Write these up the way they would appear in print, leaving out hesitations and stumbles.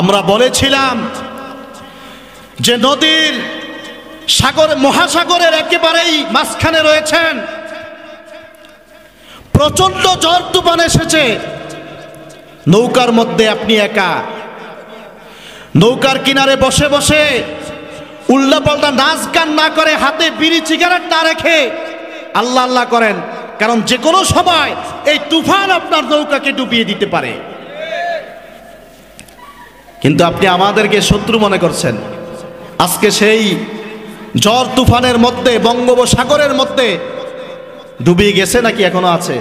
আমরা বলেছিলাম যে নদীর সাগর মহাসাগরের একেবারেই মাঝখানে রয়েছেন, প্রচন্ড ঝড় তুফান এসেছে, নৌকার মধ্যে আপনি একা, নৌকার কিনারে বসে বসে উল্লাপাল্টা নাচ গান না করে হাতে বিড়ি সিগারেট না রেখে আল্লাহ আল্লাহ করেন, কারণ যে কোনো সময় এই তুফান আপনার নৌকাকে ডুবিয়ে দিতে পারে। কিন্তু আপনি আমাদেরকে শত্রু মনে করছেন। আজকে সেই ঝড় তুফানের মধ্যে বঙ্গোপসাগরের মধ্যে ডুবিয়ে গেছে নাকি এখনো আছে?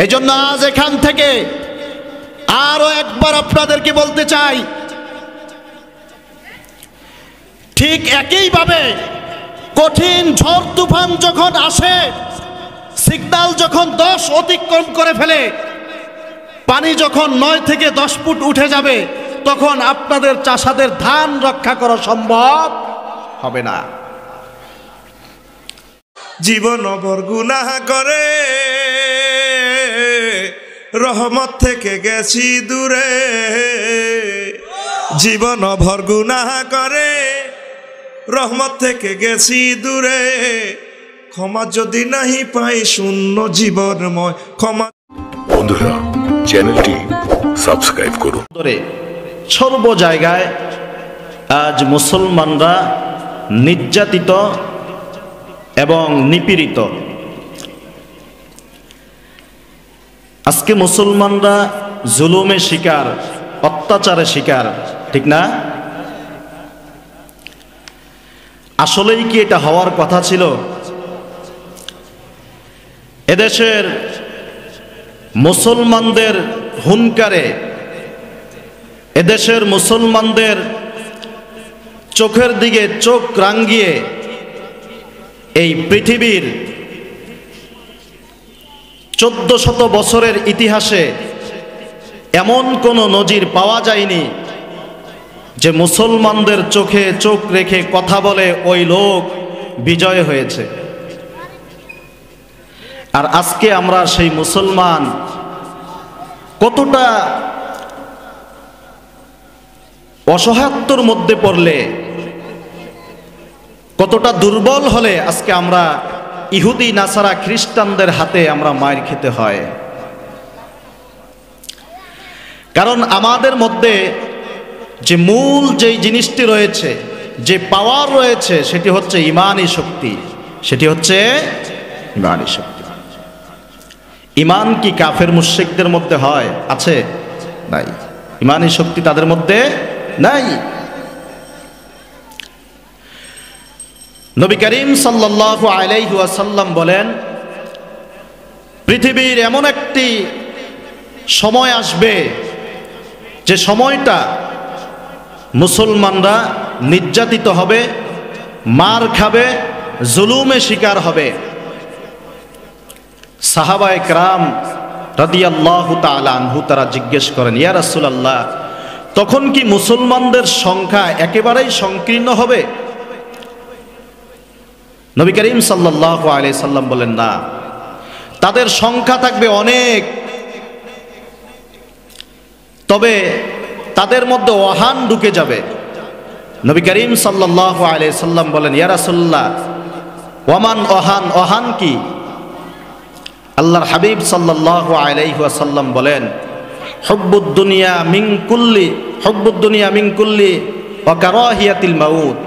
এই জন্য আজ এখান থেকে আরো একবার আপনাদেরকে বলতে চাই, ঠিক একইভাবে কঠিন ঝড় তুফান যখন আসে, সিগন্যাল যখন 10 অতিক্রম করে ফেলে, পানি যখন 9 থেকে 10 ফুট উঠে যাবে, তখন আপনাদের চাষাদের ধান রক্ষা করা সম্ভব হবে না। জীবন ভর গুনাহ করে রহমত থেকে গেছি দূরে, জীবন ভর গুনাহ করে রহমত থেকে গেছি দূরে, ক্ষমা যদি নাহি পাই শূন্য জীবনময় ক্ষমা। বন্ধুরা, চ্যানেলটি সাবস্ক্রাইব করুন। সর্ব জায়গায় আজ মুসলমানরা নির্যাতিত এবং নিপীড়িত। আজকে মুসলমানরা জুলুমের শিকার, অত্যাচারের শিকার, ঠিক না? আসলেই কি এটা হওয়ার কথা ছিল? এদেশের মুসলমানদের হুঙ্কারে, এদেশের মুসলমানদের চোখের দিকে চোখ রাঙিয়ে এই পৃথিবীর 1400 বছরের ইতিহাসে এমন কোনো নজির পাওয়া যায়নি যে মুসলমানদের চোখে চোখ রেখে কথা বলে ওই লোক বিজয় হয়েছে। আর আজকে আমরা সেই মুসলমান কতটা অসহায়ত্বের মধ্যে পড়লে, কতটা দুর্বল হলে আজকে আমরা ইহুদি নাসারা খ্রিস্টানদের হাতে আমরা মার খেতে হয়। কারণ আমাদের মধ্যে যে মূল যেই জিনিসটি রয়েছে, যে পাওয়ার রয়েছে, সেটি হচ্ছে ঈমানী শক্তি, সেটি হচ্ছে ঈমানী শক্তি। ঈমান কি কাফের মুশরিকদের মধ্যে হয়? আছে? নাই। ঈমানী শক্তি তাদের মধ্যে নাই। নবী করিম সাল্লাল্লাহু আলাইহি ওয়াসাল্লাম বলেন, পৃথিবীর এমন একটি সময় আসবে যে সময়টা মুসলমানরা নির্যাতিত হবে, মার খাবে, জুলুমে শিকার হবে। সাহাবায়ে কেরাম রাদিয়াল্লাহু তাআলা আনহু তারা জিজ্ঞেস করেন, ইয়া রাসূলুল্লাহ, তখন কি মুসলমানদের সংখ্যা একেবারেই সংকীর্ণ হবে? নবী করিম সাল্লাল্লাহু আলাইহি সাল্লাম বলেন, না, তাদের সংখ্যা থাকবে অনেক, তবে তাদের মধ্যে ওহান ঢুকে যাবে। নবী করিম সাল্লাল্লাহু আলাইহি সাল্লাম বলেন, ইয়া রাসূলুল্লাহ, ওয়ামান ওহান, ওহান কি? আল্লাহর হাবিব সাল্লাল্লাহু আলাইহি ওয়াসাল্লাম বলেন, হুব্বুদ দুনিয়া মিন কুল্লি, হুব্বুদ দুনিয়া মিন কুল্লি ওয়া কারাহিয়াতিল মাউত,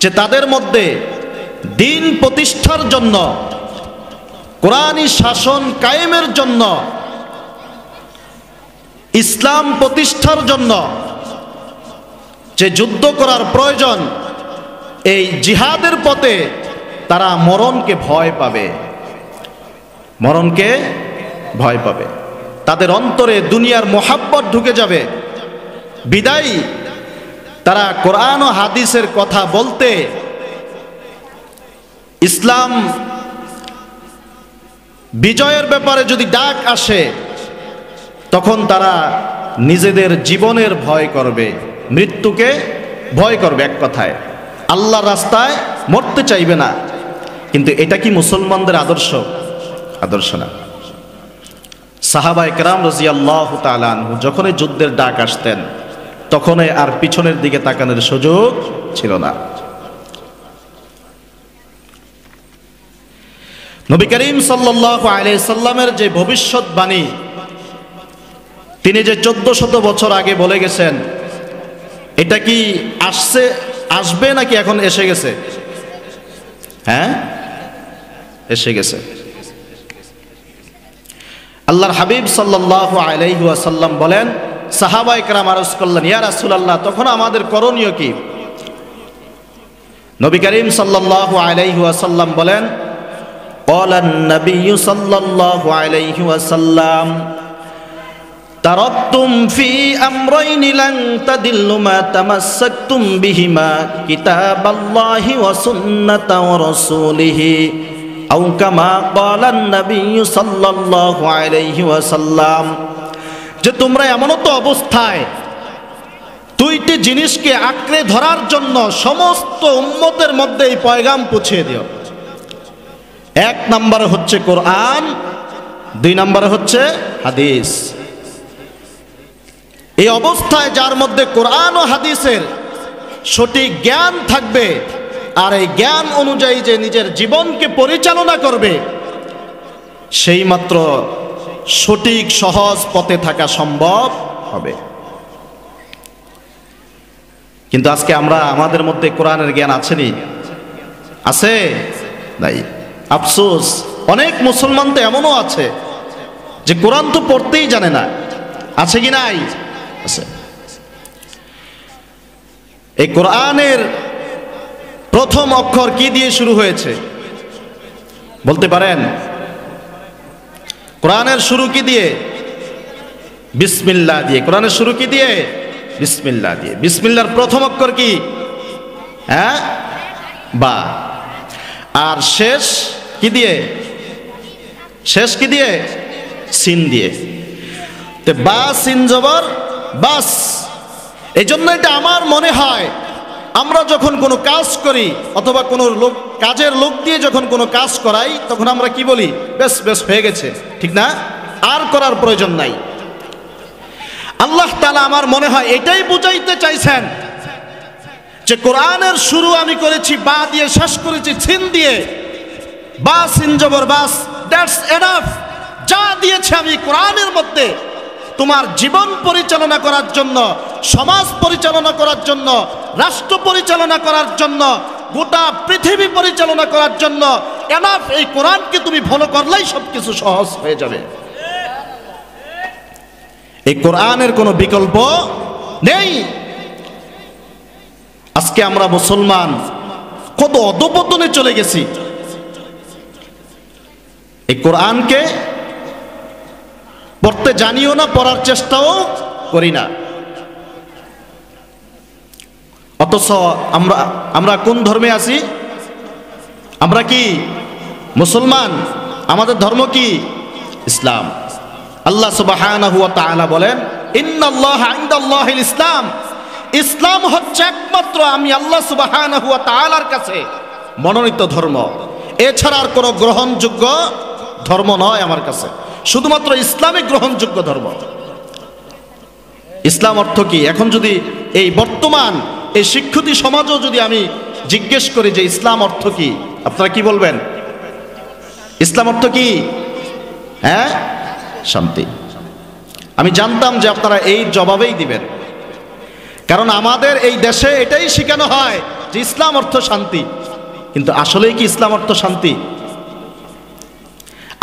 যে তাদের মধ্যে দিন প্রতিষ্ঠার জন্য, কোরআনী শাসন কায়েমের জন্য, ইসলাম প্রতিষ্ঠার জন্য যে যুদ্ধ করার প্রয়োজন, এই জিহাদের পথে তারা মরণকে ভয় পাবে, মরণকে ভয় পাবে। তাদের অন্তরে দুনিয়ার মোহাব্বত ঢুকে যাবে, বিদায় তারা কোরআন ও হাদিসের কথা বলতে, ইসলাম বিজয়ের ব্যাপারে যদি ডাক আসে, তখন তারা নিজেদের জীবনের ভয় করবে, মৃত্যুকে ভয় করবে। এক কথায় আল্লাহর রাস্তায় মরতে চাইবে না। কিন্তু এটা কি মুসলমানদের আদর্শ? আদর্শ না। সাহাবা একরাম রাদিয়াল্লাহু তাআলা আনহু যখনই যুদ্ধের ডাক আসতেন তখনই আর পিছনের দিকে তাকানোর সুযোগ ছিল না। নবী করিম সাল্লাল্লাহু আলাইহি সাল্লামের যে ভবিষ্যৎবাণী তিনি যে 1400 বছর আগে বলে গেছেন, এটা কি আসবে নাকি এখন এসে গেছে? হ্যাঁ, এসে গেছে। আল্লাহর হাবিব সাল্লাল্লাহু আলাইহি ওয়াসাল্লাম বলেন, সাহাবা ইকরাম আরজ করলেন, ইয়া রাসূলুল্লাহ, তখন আমাদের করণীয় কি? নবী করিম সাল্লাল্লাহু আলাইহি ওয়াসাল্লাম বলেন, ক্বালান নবিয়্যু সাল্লাল্লাহু আলাইহি ওয়াসাল্লাম, তারাকতুম ফি আমরাইনি লান তাদিল্লু মা তামাসসাকতুম বিহিমা কিতাবাল্লাহি ওয়া সুন্নাতা রাসূলিহি আও কামা ক্বালান নবিয়্যু সাল্লাল্লাহু আলাইহি ওয়াসাল্লাম, যে তোমরা এমনতো অবস্থায় দুইটি জিনিসকে আঁকড়ে ধরার জন্য সমস্ত উম্মতের মধ্যে এই পয়গাম পৌঁছে দিও। এক নম্বরে হচ্ছে কোরআন, দুই নম্বরে হচ্ছে হাদিস। এই অবস্থায় যার মধ্যে কোরআন ও হাদিসের সঠিক জ্ঞান থাকবে আর এই জ্ঞান অনুযায়ী যে নিজের জীবনকে পরিচালনা করবে, সেই মাত্র সঠিক সহজ পথে থাকা সম্ভব হবে। কিন্তু আজকে আমাদের মধ্যে কোরআনের জ্ঞান আছেনি? আছে? নাই। আফসোস, অনেক মুসলমান তো এমনও আছে যে কোরআন তো পড়তেই জানে না। আছে কি নাই? আছে। এই কোরআনের প্রথম অক্ষর কি দিয়ে শুরু হয়েছে বলতে পারেন? কোরআনের শুরু কি দিয়ে? বিসমিল্লাহ দিয়ে। কোরআনের শুরু কি দিয়ে? বিসমিল্লাহ দিয়ে। বিসমিল্লাহর প্রথম অক্ষর কি? হ্যাঁ, বা। আর শেষ কি দিয়ে? শেষ কি দিয়ে? সিন দিয়ে। তো বা সিন জবর বাস। এই জন্য এটা আমার মনে হয় আমরা যখন কোনো কাজ করি অথবা কোনো কাজের লোক দিয়ে যখন কোনো কাজ করাই, তখন আমরা কি বলি? বেশ বেশ হয়ে গেছে, ঠিক না? আর করার প্রয়োজন নাই। আল্লাহ তাআলা আমার মনে হয় এটাই বুঝাইতে চাইছেন যে কোরআনের শুরু আমি করেছি বা দিয়ে, শেষ করেছি সিন দিয়ে। বা সিন জবর বাস, দ্যাটস এনাফ। যা দিয়েছে আমি কোরআনের মধ্যে তোমার জীবন পরিচালনা করার জন্য, সমাজ পরিচালনা করার জন্য, রাষ্ট্র পরিচালনা করার জন্য, গোটা পৃথিবী পরিচালনা করার জন্য এনাফ। এই কোরআনকে তুমি ফলো করলেই সবকিছু সহজ হয়ে যাবে। এই কোরআনের কোনো বিকল্প নেই। আজকে আমরা মুসলমান কত অধঃপতনে চলে গেছি। এই কোরআনকে পড়তে জানিও না, পড়ার চেষ্টাও করি না। অথচ আমরা কোন ধর্মে আছি? আমরা কি মুসলমান? আমাদের ধর্ম কি? ইসলাম। আল্লাহ সুবহানাহু ওয়া তাআলা বলেন, ইন্নাল্লাহা ইনদাল্লাহিল ইসলাম। ইসলাম হচ্ছে একমাত্র আমি আল্লাহ সুবহানাহু ওয়া তাআলার কাছে মনোনীত ধর্ম। এছাড়া আর কোনো গ্রহণযোগ্য ধর্ম নয় আমার কাছে। শুধুমাত্র ইসলামই গ্রহণযোগ্য ধর্ম। ইসলাম অর্থ কি? এখন যদি এই বর্তমান এই শিক্ষিত সমাজও যদি আমি জিজ্ঞেস করি যে ইসলাম অর্থ কি, আপনারা কি বলবেন? ইসলাম অর্থ কি? হ্যাঁ, শান্তি। আমি জানতাম যে আপনারা এই জবাবেই দিবেন, কারণ আমাদের এই দেশে এটাই শেখানো হয় যে ইসলাম অর্থ শান্তি। কিন্তু আসলেই কি ইসলাম অর্থ শান্তি?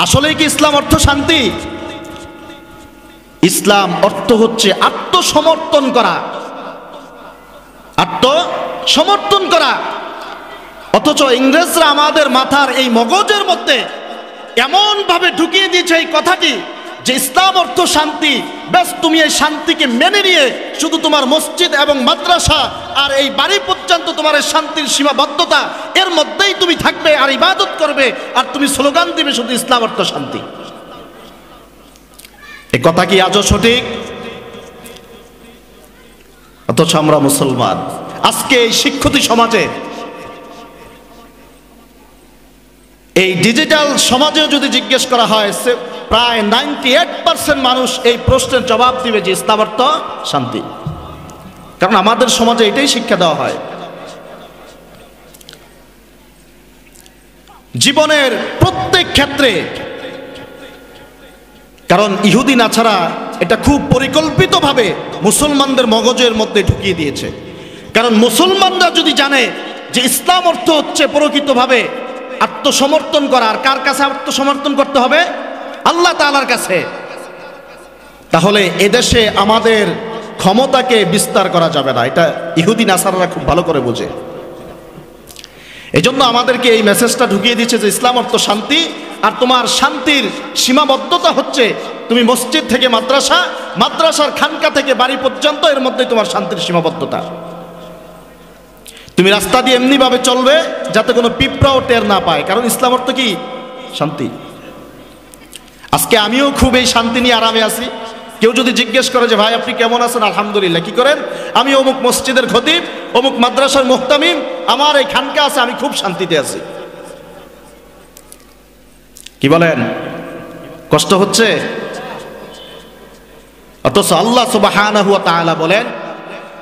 আসলেই কি ইসলাম অর্থ শান্তি? ইসলাম অর্থ হচ্ছে আত্মসমর্পণ করা। আত্মসমর্পণ করা। অথচ ইংরেজরা আমাদের মাথার এই মগজের মধ্যে এমন ভাবে ঢুকিয়ে দিয়েছে এই কথাটি যে ইসলাম অর্থ শান্তি। বেশ, তুমি এই শান্তিকে মেনে নিয়ে শুধু তোমার মসজিদ এবং মাদ্রাসা আর এই বাড়ি পর্যন্ত তোমার এই শান্তির সীমাবদ্ধতা, এর মধ্যেই তুমি থাকবে আর ইবাদত করবে আর তুমি স্লোগান দিবে শুধু ইসলাম অর্থ শান্তি। এই কথা কি আজও সঠিক? অথচ আমরা মুসলমান আজকে এই শিক্ষিত সমাজে, এই ডিজিটাল সমাজেও যদি জিজ্ঞেস করা হয় প্রায় 98% মানুষ এই প্রশ্নের জবাব দিবে যে ইসলাম অর্থ শান্তি। কারণ আমাদের সমাজে এটাই শিক্ষা দেওয়া হয়। জীবনের প্রত্যেক ক্ষেত্রে, কারণ ইহুদি নাছাড়া এটা খুব পরিকল্পিতভাবে মুসলমানদের মগজের মধ্যে ঢুকিয়ে দিয়েছে। কারণ মুসলমানরা যদি জানে যে ইসলাম অর্থ হচ্ছে প্রকৃতভাবে আত্মসমর্পণ করা, আর কার কাছে আত্মসমর্পণ করতে হবে? আল্লাহ তাআলার কাছে, তাহলে এদেশে আমাদের ক্ষমতাকে বিস্তার করা যাবে না। এটা ইহুদি নাসারারা খুব ভালো করে বোঝে। এজন্য আমাদেরকে এই মেসেজটা ঢুকিয়ে দিচ্ছে যে ইসলাম অর্থ শান্তি, আর তোমার শান্তির সীমাবদ্ধতা হচ্ছে তুমি মসজিদ থেকে মাদ্রাসা, মাদ্রাসার খানকা থেকে বাড়ি পর্যন্ত, এর মধ্যে তোমার শান্তির সীমাবদ্ধতা। তুমি রাস্তা দিয়ে এমনি ভাবে চলবে যাতে কোনো পিঁপড়াও টের না পায়, কারণ ইসলাম অর্থ কি? শান্তি। আজকে আমিও খুব এই শান্তি নিয়ে আরামে আছি। কেউ যদি জিজ্ঞেস করে যে ভাই আপনি কেমন আছেন? আলহামদুলিল্লাহ। কি করেন? আমি অমুক মসজিদের খতিব, অমুক মাদ্রাসার মুহতামিম, আমার এই খানকা আছে, আমি খুব শান্তিতে আছি। কি বলেন? কষ্ট হচ্ছে? অথচ আল্লাহ সুবহানাহু ওয়া তাআলা বলেন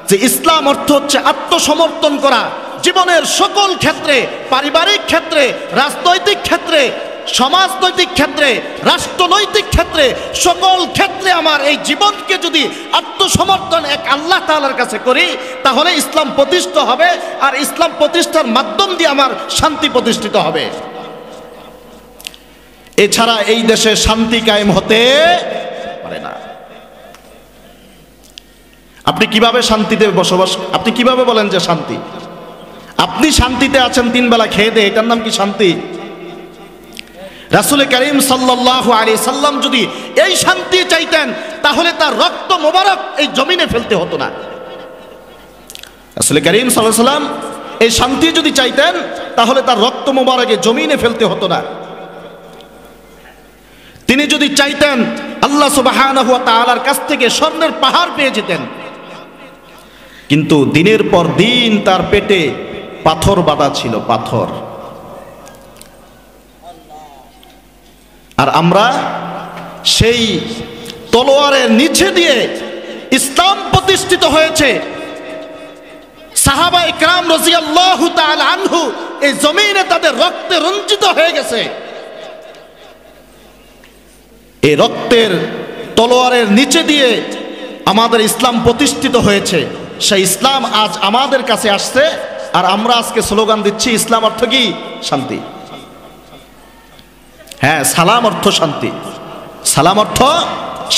যে ইসলাম অর্থ হচ্ছে আত্মসমর্পণ করা। জীবনের সকল ক্ষেত্রে, পারিবারিক ক্ষেত্রে, রাজনৈতিক ক্ষেত্রে, সমাজনৈতিক ক্ষেত্রে, রাষ্ট্রনৈতিক ক্ষেত্রে, সকল ক্ষেত্রে আমার এই জীবনকে যদি আত্মসমর্পণ এক আল্লাহ তাআলার কাছে করি, তাহলে ইসলাম প্রতিষ্ঠা হবে, আর ইসলাম প্রতিষ্ঠার মাধ্যম দিয়ে আমার শান্তি প্রতিষ্ঠিত হবে। এছাড়া এই দেশে শান্তি কায়েম হতে পারে না। আপনি কিভাবে শান্তিতে বসবাস? আপনি কিভাবে বলেন যে শান্তি? আপনি শান্তিতে আছেন 3 বেলা খেয়ে দে, এটার নাম কি শান্তি? রাসূল করিম সাল্লাল্লাহু আলাইহি সাল্লাম যদি এই শান্তি চাইতেন, তাহলে তার রক্ত মোবারক এই জমিনে ফেলতে হতো না। রাসূল করিম সাল্লাল্লাহু আলাইহি সাল্লাম এই শান্তি যদি চাইতেন, তাহলে তার রক্ত মোবারক এই জমিনে ফেলতে হতো না। তিনি যদি চাইতেন, আল্লাহ সুবহানাহু ওয়া তাআলার কাছ থেকে স্বর্ণের পাহাড় পেয়ে যেতেন, কিন্তু দিনের পর দিন তার পেটে পাথর বাঁধা ছিল, পাথর। আর আমরা সেই তলোয়ারের নিচে দিয়ে ইসলাম প্রতিষ্ঠিত হয়েছে। সাহাবা ইকরাম রাদিয়াল্লাহু তাআলা আনহু এই জমিনে তাদের রক্তে রঞ্জিত হয়ে গেছে। এই রক্তের তলোয়ারের নিচে দিয়ে আমাদের ইসলাম প্রতিষ্ঠিত হয়েছে। সেই ইসলাম আজ আমাদের কাছে আসছে, আর আমরা আজকে স্লোগান দিচ্ছি ইসলাম অর্থ কি? শান্তি। হ্যাঁ, সালাম অর্থ শান্তি। সালাম অর্থ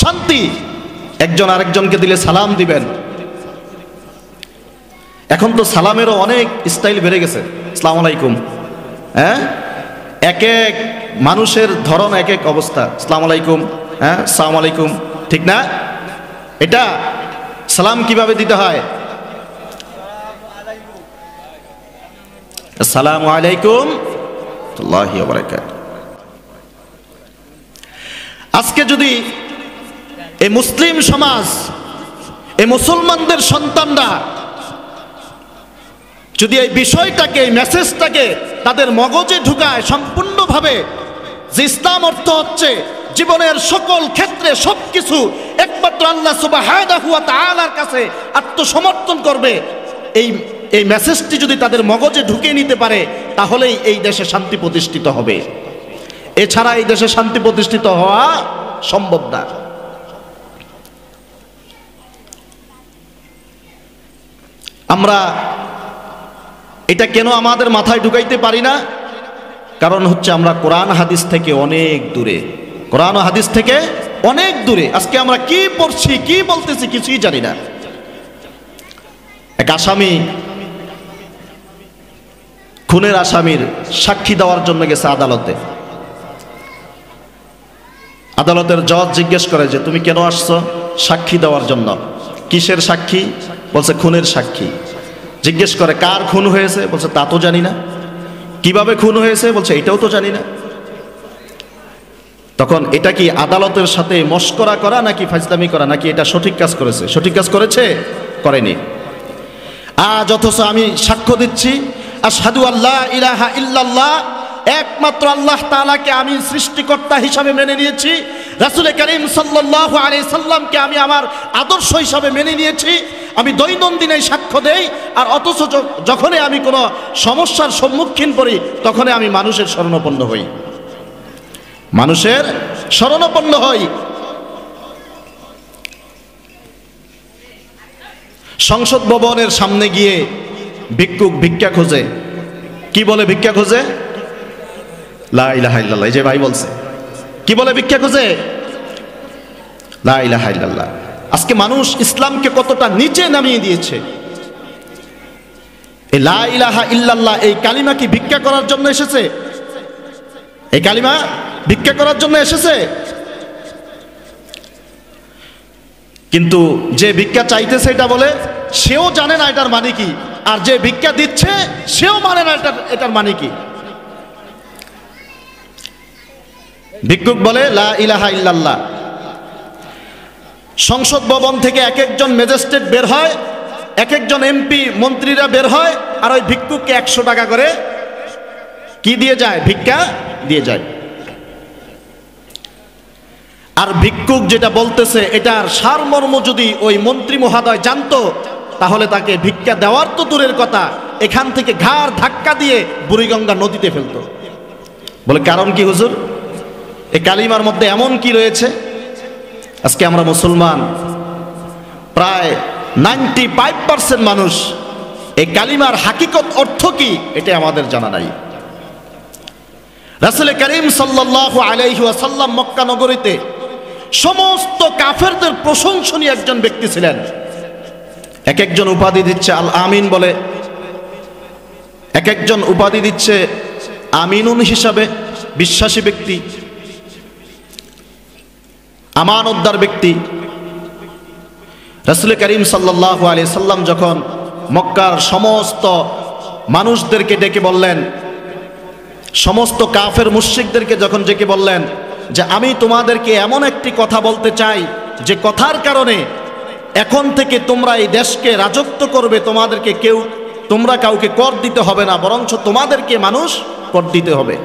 শান্তি। একজন আরেকজনকে দিলে সালাম দিবেন। এখন তো সালামেরও অনেক স্টাইল বেড়ে গেছে। আসসালামু আলাইকুম। হ্যাঁ, এক এক মানুষের ধরন এক এক অবস্থা। আসসালামু আলাইকুম, হ্যাঁ আসসালামু আলাইকুম, ঠিক না? এটা সালাম কিভাবে দিতে হয়? আসসালামু আলাইকুম ওয়ারাহমাতুল্লাহি ওয়া বারাকাতুহু। আজকে যদি এই মুসলিম সমাজ, এই মুসলমানদের সন্তানরা যদি এই বিষয়টাকে, এই মেসেজটাকে তাদের মগজে ঢুকায় সম্পূর্ণভাবে, যে ইসলাম অর্থ হচ্ছে জীবনের সকল ক্ষেত্রে সবকিছু একমাত্র আল্লাহ সুবহানাহু ওয়া তাআলার কাছে আত্মসমর্পণ করবে, এই মেসেজটি যদি তাদের মগজে ঢুকিয়ে নিতে পারে, তাহলেই এই দেশে শান্তি প্রতিষ্ঠিত হবে। এছাড়া এই দেশে শান্তি প্রতিষ্ঠিত হওয়া সম্ভব না। আমরা এটা কেন আমাদের মাথায় ঢুকাইতে পারি না? কারণ হচ্ছে আমরা কোরআন হাদিস থেকে অনেক দূরে। কোরআন ও হাদিস থেকে অনেক দূরে। আজকে আমরা কি পড়ছি, কি বলতেছি, কিছুই জানি না। এক আসামি, খুনের আসামির সাক্ষী দেওয়ার জন্য গেছে আদালতে। আদালতের জজ জিজ্ঞেস করে যে তুমি কেন আসছো? সাক্ষী দেওয়ার জন্য। কিসের সাক্ষী? বলছে খুনের সাক্ষী। জিজ্ঞেস করে কার খুন হয়েছে? বলছে তা তো জানি না। কিভাবে খুন হয়েছে? বলছে এটাও তো জানি না। তখন এটা কি আদালতের সাথে মশকরা করা নাকি ফাজলামি করা, নাকি এটা সঠিক কাজ করেছে? সঠিক কাজ করেছে? করেনি। আজ অথচ আমি সাক্ষ্য দিচ্ছি আশহাদু আল্লা ইলাহা ইল্লাল্লাহ একমাত্র আল্লাহ তাআলাকে আমি সৃষ্টিকর্তা হিসাবে মেনে নিয়েছি, রাসূল করিম সাল্লাল্লাহু আলাইহি সাল্লামকে আমি আমার আদর্শ হিসাবে মেনে নিয়েছি, আমি দৈনন্দিন এই সাক্ষ্য দেই। আর অথচ যখনই আমি কোনো সমস্যার সম্মুখীন পড়ি তখনই আমি মানুষের শরণাপন্ন হই, মানুষের শরণাপন্ন হই। সংসদ ভবনের সামনে গিয়ে ভিক্ষুক ভিক্ষা খোঁজে। কি বলে ভিক্ষা খোঁজে? লা ইলাহা ইল্লাল্লাহ। এই যে ভাই বলছে, কি বলে ভিক্ষা খোঁজে? লা ইলাহা ইল্লাল্লাহ। আজকে মানুষ ইসলামকে কতটা নিচে নামিয়ে দিয়েছে। এই লা ইলাহা ইল্লাল্লাহ এই কালিমা কি ভিক্ষা করার জন্য এসেছে? এই কালিমা ভিক্ষা করার জন্য এসেছে? কিন্তু যে ভিক্ষা চাইতেছে এটা বলে সেও জানে না এটার মানে কি, আর যে ভিক্ষা দিচ্ছে সেও মানে না এটার মানে কি। ভিক্ষুক বলে লা ইলাহা ইল্লাল্লাহ। সংসদ ভবন থেকে এক একজন ম্যাজিস্ট্রেট বের হয়, এক একজন এমপি মন্ত্রীরা বের হয়, আর ওই ভিক্ষুককে 100 টাকা করে কি দিয়ে যায়? ভিক্ষা দিয়ে যায়। আর ভিক্ষুক যেটা বলতেছে এটার সারমর্ম যদি ওই মন্ত্রী মহোদয় জানতো তাহলে তাকে ভিক্ষা দেওয়ার তো দূরের কথা, এখান থেকে ঘাড় ধাক্কা দিয়ে বুড়িগঙ্গা নদীতে ফেলতো। বলে কারণ কি হুজুর? এই কালিমার মধ্যে এমন কি রয়েছে? আজকে আমরা মুসলমান প্রায় 95% মানুষ এই কালিমার হাকিকত অর্থ কি এটা আমাদের জানা নাই। রাসূল করিম সাল্লাল্লাহু আলাইহি ওয়াসাল্লাম মক্কা নগরীতে সমস্ত কাফেরদের প্রশংসনীয় একজন ব্যক্তি ছিলেন। এক একজন উপাধি দিচ্ছে আল আমিন বলে, এক একজন উপাধি দিচ্ছে আমিনুন হিসাবে, বিশ্বাসী ব্যক্তি, আমানতদার ব্যক্তি। রাসূল করিম সাল্লাল্লাহু আলাইহি সাল্লাম যখন মক্কার সমস্ত মানুষদেরকে ডেকে বললেন, সমস্ত কাফের মুশরিকদেরকে যখন ডেকে বললেন যে আমি তোমাদেরকে এমন একটি কথা বলতে চাই যে কথার কারণে এখন থেকে তোমরা এই দেশকে রাজত্ব করবে, তোমরা কাউকে কর দিতে হবে না, বরঞ্চ তোমাদেরকে মানুষ কর দিতে হবে।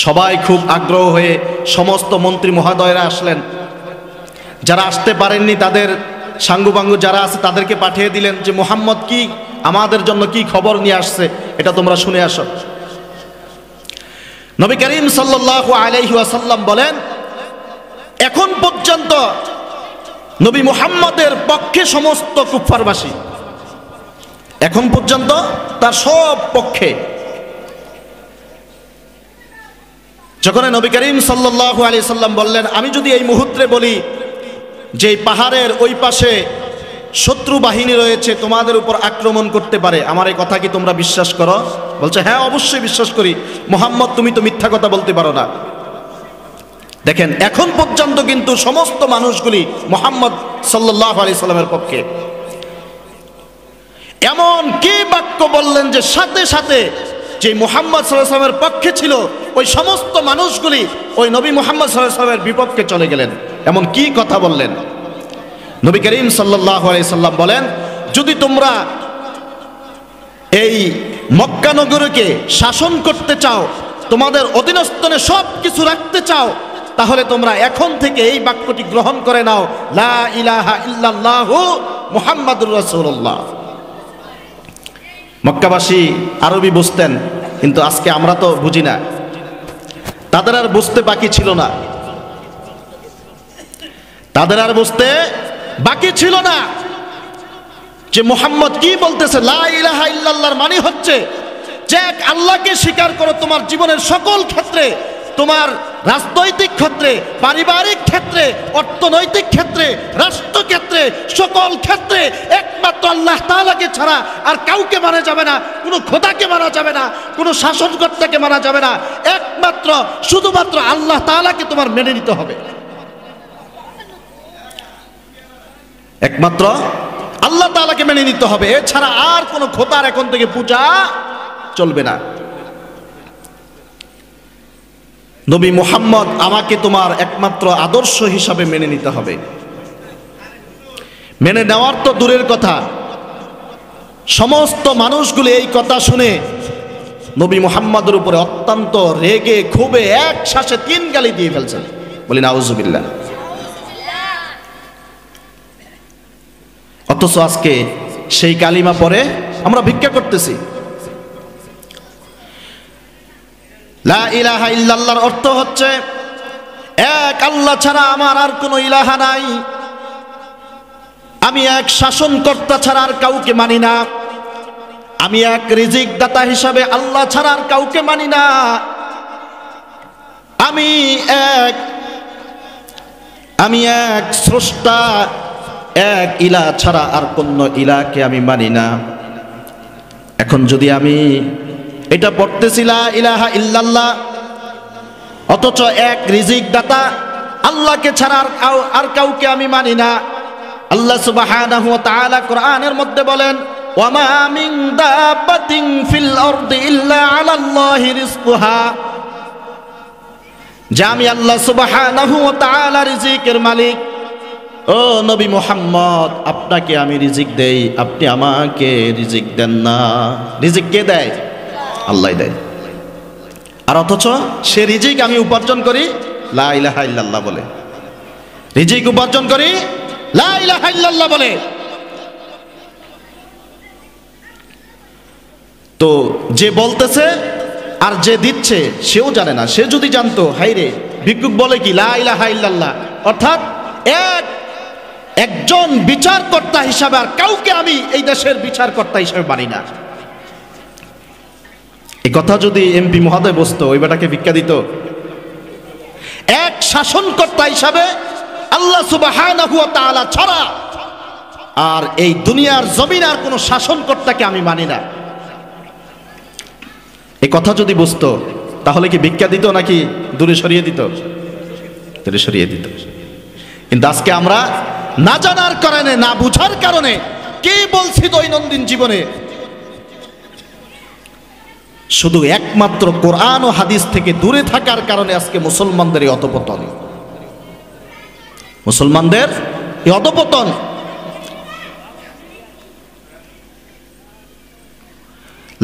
সবাই খুব আগ্রহ হয়ে সমস্ত মন্ত্রী মহোদয়রা আসলেন। যারা আসতে পারেননি তাদের সাঙ্গুবাঙ্গু যারা আছে তাদেরকে পাঠিয়ে দিলেন যে মুহাম্মদ কি আমাদের জন্য কি খবর নিয়ে আসছে এটা তোমরা শুনে আসো। নবী করিম সাল্লাল্লাহু আলাইহি ওয়াসাল্লাম বলেন, এখন পর্যন্ত নবী মুহাম্মদের পক্ষে সমস্ত কুফফারবাসী, এখন পর্যন্ত তার সব পক্ষে। যখন নবী করিম সাল্লাল্লাহু আলাইহি সাল্লাম বললেন আমি যদি এই মুহূর্তে বলি যে পাহাড়ের ওই পাশে শত্রু বাহিনী রয়েছে তোমাদের উপর আক্রমণ করতে পারে, আমার এই কথা কি তোমরা বিশ্বাস করো? বলছে হ্যাঁ অবশ্যই বিশ্বাস করি, মুহাম্মদ তুমি তো মিথ্যা কথা বলতে পারো না। দেখেন এখন পর্যন্ত কিন্তু সমস্ত মানুষগুলি মুহাম্মদ সাল্লাল্লাহু আলাইহি সাল্লামের পক্ষে। এমন কি বাক্য বললেন যে সাথে সাথে যে মুহাম্মদ সাল্লাল্লাহু আলাইহি সাল্লামের পক্ষে ছিল ওই সমস্ত মানুষগুলি ওই নবী মুহাম্মদ সাল্লাল্লাহু আলাইহি সাল্লামের বিপক্ষে চলে গেলেন। এমন কি কথা বললেন? নবী করিম সাল্লাল্লাহু আলাইহি সাল্লাম বলেন, যদি তোমরা এই মক্কা নগরীকে শাসন করতে চাও, তোমাদের অধীনস্থনে সব কিছু রাখতে চাও, তাহলে তোমরা এখন থেকে এই বাক্যটি গ্রহণ করে নাও, লা ইলাহা ইল্লাল্লাহু মুহাম্মাদুর রাসূলুল্লাহ। মক্কাবাসী আরবি বুঝতেন, কিন্তু আজকে আমরা তো বুঝি না। তাদের আর বুঝতে বাকি ছিল না, তাদের আর বুঝতে বাকি ছিল না যে মুহাম্মদ কি বলতেছে। লা ইলাহা ইল্লাল্লাহর মানে হচ্ছে যে এক আল্লাহকে স্বীকার করো তোমার জীবনের সকল ক্ষেত্রে, তোমার রাজনৈতিক ক্ষেত্রে, পারিবারিক ক্ষেত্রে, অর্থনৈতিক ক্ষেত্রে, রাষ্ট্রক্ষেত্রে, সকল ক্ষেত্রে একমাত্র আল্লাহ তাআলাকে ছাড়া আর কাউকে মানা যাবে না, কোনো খোদাকে মানা যাবে না, কোনো শাসনকর্তাকে মানা যাবে না, একমাত্র শুধুমাত্র আল্লাহ তাআলাকে তোমার মেনে নিতে হবে। একমাত্র আল্লাহ তাআলাকে মেনে নিতে হবে, এছাড়া আর কোনো খোদার এখন থেকে পূজা চলবে না। নবী মুহাম্মদ আমাকে তোমার একমাত্র আদর্শ হিসাবে মেনে নিতে হবে। মেনে নেওয়ার তো দূরের কথা, সমস্ত মানুষগুলো এই কথা শুনে নবী মুহাম্মদের উপরে অত্যন্ত রেগে ক্ষোভে এক শ্বাসে 3 গালি দিয়ে ফেলছেন। বলি নাউজুবিল্লাহ। অথচ আজকে সেই কালিমা পরে আমরা ভিক্ষা করতেছি। লা ইলাহা ইল্লাল্লাহর অর্থ হচ্ছে এক আল্লাহ ছাড়া আমার আর কোনো ইলাহা নাই, আমি এক শাসনকর্তা ছাড়া আর কাউকে মানি না, আমি এক রিজিক দাতা হিসাবে আল্লাহ ছাড়া আর কাউকে মানি না, আমি এক স্রষ্টা, এক ইলাহ ছাড়া আর কোন ইলাহকে আমি মানি না। এখন যদি আমি এটা পড়তেছি লা ইলাহা ইল্লাল্লাহ, অথচ এক রিজিক দাতা আল্লাহকে ছাড়া আর কাউকে আমি মানি না। আল্লাহ সুবহানাহু ওয়া তাআলা কোরআনের মধ্যে বলেন, ওয়ামা মিন দাব্বাতিন ফিল আরদি ইল্লা আলাল্লাহি রিজকুহা, যে আমি আল্লাহ সুবহানাহু ওয়া তাআলা রিজিকের মালিক। ও নবী মুহাম্মদ, আপনাকে আমি রিজিক দেই, আপনি আমাকে রিজিক দেন না। রিজিক কে দেয়? আল্লাহ দেয়। আর অথচ সে রিজিক আমি উপার্জন করি লা ইলাহা ইল্লাল্লাহ বলে, রিজিক উপার্জন করি লা ইলাহা ইল্লাল্লাহ বলে। তো যে বলতেছে আর যে দিচ্ছে সেও জানে না। সে যদি জানতো, হাইরে ভিক্ষুক বলে কি লা ইলাহা ইল্লাল্লাহ, অর্থাৎ একজন বিচারকর্তা হিসাবে আর কাউকে আমি এই দেশের বিচারকর্তা হিসাবে মানি না। এই কথা যদি এমপি মহোদয় বসতো, ওই বেটাকে ভিক্ষা দিত। এক শাসনকর্তা হিসাবে আল্লাহ সুবহানাহু ওয়া তাআলা ছাড়া আর এই দুনিয়ার জমিন আর কোনো শাসনকর্তাকে আমি মানি না, এই কথা যদি বুঝতো তাহলে কি ভিক্ষা দিত নাকি দূরে সরিয়ে দিত? দূরে সরিয়ে দিত। কিন্তু আজকে আমরা না জানার কারণে, না বুঝার কারণে কি বলছি দৈনন্দিন জীবনে, শুধু একমাত্র কোরআন ও হাদিস থেকে দূরে থাকার কারণে আজকে মুসলমানদের এই অধঃপতন, মুসলমানদের এই অধঃপতন।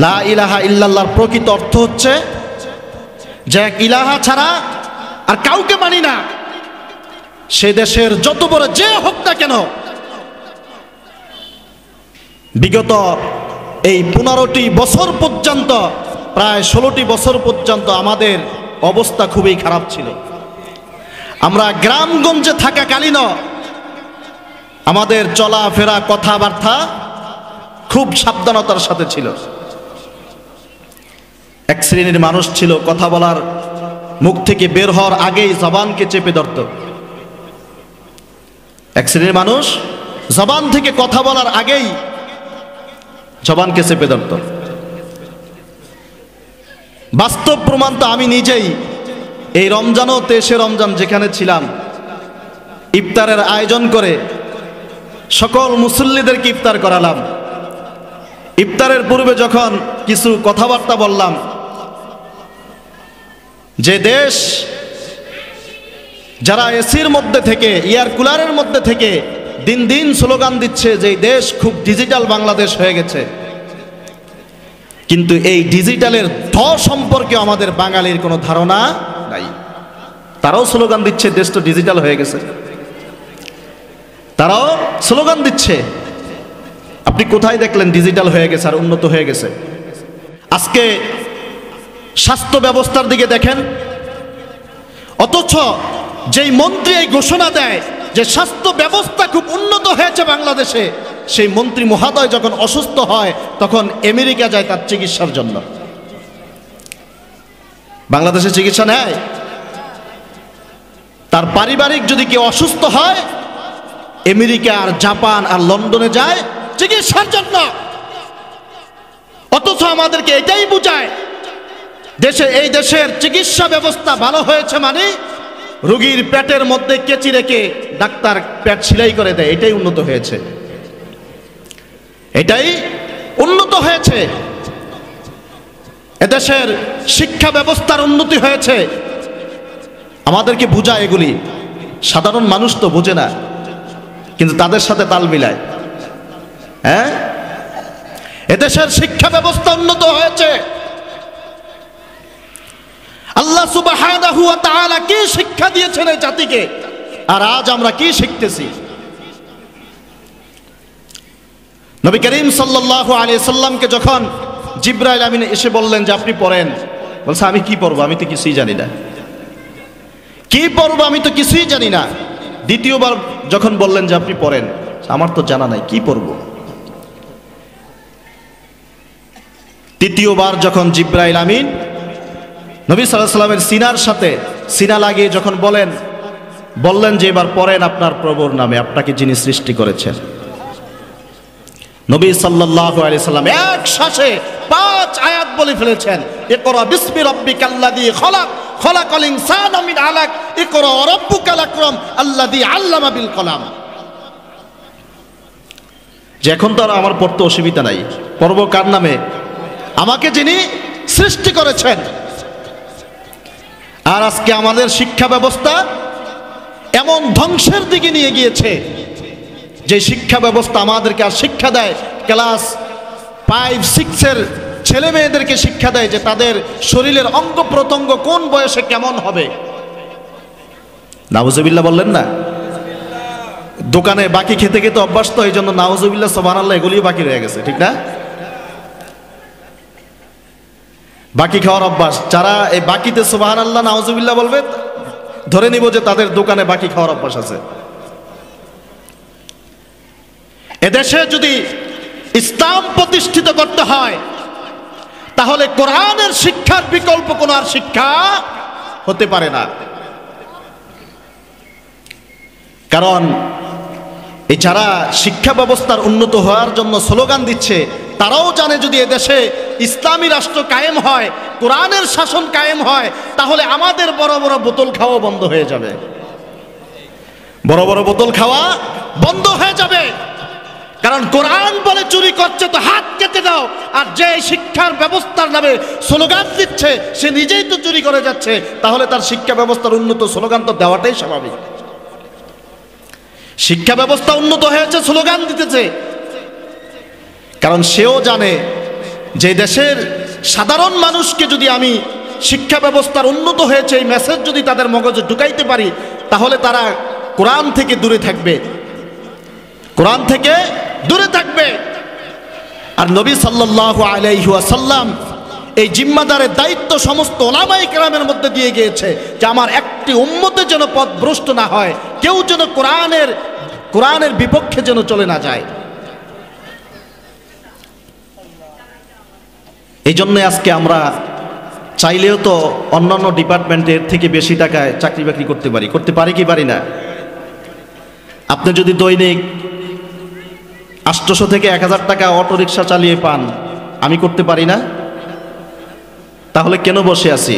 লা ইলাহা ইল্লাল্লাহর প্রকৃত অর্থ হচ্ছে যে এক ইলাহা ছাড়া আর কাউকে মানি না। সে দেশের যত বড় যে হোক না কেন, বিগত এই 15টি বছর পর্যন্ত, প্রায় 16টি বছর পর্যন্ত আমাদের অবস্থা খুবই খারাপ ছিল। আমরা গ্রামগঞ্জে থাকাকালীন আমাদের চলাফেরা, কথাবার্তা খুব সাবধানতার সাথে ছিল। এক শ্রেণীর মানুষ ছিল কথা বলার, মুখ থেকে বের হওয়ার আগেই জবানকে চেপে ধরত। এক শ্রেণীর মানুষ জবান থেকে কথা বলার আগেই জবানকে চেপে ধরত। বাস্তব প্রমাণ তো আমি নিজেই। এই রমজানও 23শে রমজান যেখানে ছিলাম, ইফতারের আয়োজন করে সকল মুসল্লিদেরকে ইফতার করালাম। ইফতারের পূর্বে যখন কিছু কথাবার্তা বললাম, যে দেশ যারা এসির মধ্যে থেকে, এয়ার কুলারের মধ্যে থেকে দিন দিন স্লোগান দিচ্ছে যে দেশ খুব ডিজিটাল বাংলাদেশ হয়ে গেছে, কিন্তু এই ডিজিটালের সম্পর্কে আমাদের বাঙালির কোনো ধারণা নাই। তারাও স্লোগান দিচ্ছে দেশ তো ডিজিটাল হয়ে গেছে, তারাও স্লোগান দিচ্ছে। আপনি কোথায় দেখলেন ডিজিটাল হয়ে গেছে আর উন্নত হয়ে গেছে? আজকে স্বাস্থ্য ব্যবস্থার দিকে দেখেন, অথচ যেই মন্ত্রী এই ঘোষণা দেয় যে স্বাস্থ্য ব্যবস্থা খুব উন্নত হয়েছে বাংলাদেশে, সেই মন্ত্রী মহোদয় যখন অসুস্থ হয় তখন আমেরিকা যায় তার চিকিৎসার জন্য। বাংলাদেশে চিকিৎসা নেয়? তার পারিবারিক যদি কেউ অসুস্থ হয়, আমেরিকা আর জাপান আর লন্ডনে যায় চিকিৎসার জন্য। অথচ আমাদেরকে এটাই বোঝায় এই দেশের চিকিৎসা ব্যবস্থা ভালো হয়েছে মানে রোগীর পেটের মধ্যে কেচি রেখে ডাক্তার পেট সেলাই করে দেয়, এটাই উন্নত হয়েছে, এটাই উন্নত হয়েছে। এদেশের শিক্ষা ব্যবস্থার উন্নতি হয়েছে। আমাদেরকে বোঝায় এগুলি, সাধারণ মানুষ তো বোঝে না, কিন্তু তাদের সাথে তাল মিলায়। হ্যাঁ, এদেশের শিক্ষা ব্যবস্থা উন্নত হয়েছে। আল্লাহ সুবহানাহু ওয়া তাআলা কি শিক্ষা দিয়েছেন এই জাতিকে, আর আজ আমরা কি শিখতেছি? নবী করিম সাল্লাল্লাহু আলাইহি সাল্লামকে যখন জিবরাইল আমিন এসে বললেন যে আপনি পড়েন, বলছে আমি কি পড়বো, আমি তো কিছুই জানি না। কি পড়বো, আমি তো কিছুই জানি না। দ্বিতীয়বার যখন বললেন যে আপনি পড়েন, আমার তো জানা নাই কি পড়বো। তৃতীয়বার যখন জিবরাইল আমিন নবী সাল্লাল্লাহু আলাইহি সাল্লামের সিনার সাথে সিনা লাগিয়ে যখন বললেন যে এবার পড়েন আপনার প্রভুর নামে, আপনাকে যিনি সৃষ্টি করেছেন। নবী সাল্লাল্লাহু আলাইহি সাল্লাম এক শ্বাসে 5 আয়াত বলে ফেলেছেন। ইকরা বিসমি রাব্বিকাল্লাযী খলাক, খলাকাল ইনসানা মিন আলাক, ইকরা ওয়া রাব্বুকাল আকরাম আল্লাযী আল্লামা বিল কলাম। যে এখন তো আর আমার পড়তে অসুবিধা নাই, পড়ব কার নামে? আমাকে যিনি সৃষ্টি করেছেন। আর আজকে আমাদের শিক্ষা ব্যবস্থা এমন ধ্বংসের দিকে নিয়ে গিয়েছে যে শিক্ষা ব্যবস্থা আমাদেরকে আর শিক্ষা দেয়, ক্লাস 5-6 এর ছেলে মেয়েদেরকে শিক্ষা দেয় যে তাদের শরীরের অঙ্গ প্রত্যঙ্গ কোন বয়সে কেমন হবে। নাউজুবিল্লাহ বললেন না? দোকানে বাকি খেতে খেতে অভ্যাস, তো এই জন্য নাউজুবিল্লাহ সুবহানাল্লাহ এগুলিও বাকি রয়ে গেছে, ঠিক না? বাকি খাওয়ার অভ্যাস, যারা এই বাকিতে সুবহানাল্লাহ নাউজুবিল্লাহ বলবে ধরে নিব যে তাদের দোকানে বাকি খাওয়ার অভ্যাস আছে। এদেশে যদি ইসলাম প্রতিষ্ঠিত করতে হয় তাহলে কোরআনের শিক্ষার বিকল্প কোনো আর শিক্ষা হতে পারে না। কারণ এই যারা শিক্ষা ব্যবস্থার উন্নত হওয়ার জন্য স্লোগান দিচ্ছে, তারাও জানে যদি এদেশে ইসলামী রাষ্ট্র কায়েম হয়, কোরআনের শাসন কায়েম হয়, তাহলে আমাদের বড় বড় বোতল খাওয়া বন্ধ হয়ে যাবে। বড় বড় বোতল খাওয়া বন্ধ হয়ে যাবে। কারণ কোরআন বলে চুরি করছে তো হাত কেটে দাও, আর যে শিক্ষার ব্যবস্থার নামে স্লোগান দিচ্ছে সে নিজেই তো চুরি করে যাচ্ছে, তাহলে তার শিক্ষা ব্যবস্থার উন্নত স্লোগান তো দেওয়াটাই স্বাভাবিক। শিক্ষা ব্যবস্থা উন্নত হয়েছে, স্লোগান দিতেছে, কারণ সেও জানে যে দেশের সাধারণ মানুষকে যদি আমি শিক্ষা ব্যবস্থার উন্নত হয়েছে এই মেসেজ যদি তাদের মগজে ঢুকাইতে পারি, তাহলে তারা কোরআন থেকে দূরে থাকবে, কোরআন থেকে দূরে থাকবে। আর নবী সাল্লাল্লাহু আলাইহি ওয়াসাল্লাম এই জিম্মাদারের দায়িত্ব সমস্ত ওলামায়ে কেরামের মধ্যে দিয়ে গিয়েছে যে আমার একটি উম্মতের যেন পথভ্রষ্ট না হয়, কেউ যেন কোরআনের বিপক্ষে যেন চলে না যায়। এই জন্য আজকে আমরা চাইলেও তো অন্যান্য ডিপার্টমেন্টের থেকে বেশি টাকায় চাকরি বাকরি করতে পারি কি পারি না? আপনি যদি দৈনিক 800 থেকে 1000 টাকা অটোরিকশা চালিয়ে পান, আমি করতে পারি না? তাহলে কেন বসে আছি?